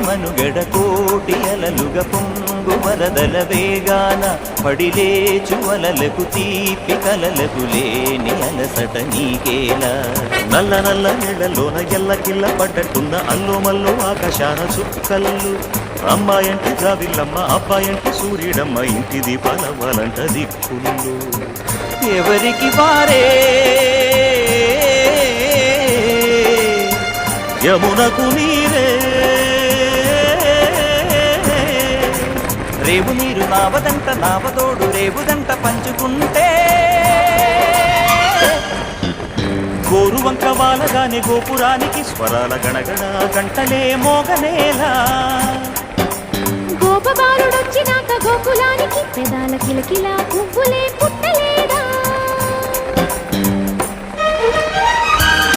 మనుగడ కోటి అలలుగ పొంగు వరదల వేగాన పడిలేచు అలలకు తీపి కలలకు లేని అలసట నీకేలా నల్ల నల్ల నీళ్లలోన ఎల్లకిల్ల పడ్డట్టున్న అల్లు మల్లు ఆకాశాన చుక్కల్లు అమ్మాయంటే జాబిల్లమ్మ అబ్బాయంటే సూర్యుడమ్మ ఇంటి దీపాలవ్వాలంట దిక్కులు ఎవరికి వారే యమునకు నీరే రేవు నీరు నావదంట నావతోడు రేవుదంట పంచుకుంటే గోరువంక వాలగానే గోపురానికి స్వరాల గణగణ గంటలే మోగనేలా గోపబాలుడొచ్చినాక గోకులానికి పెదాల కిలకిలా పువ్వులే పుట్టలే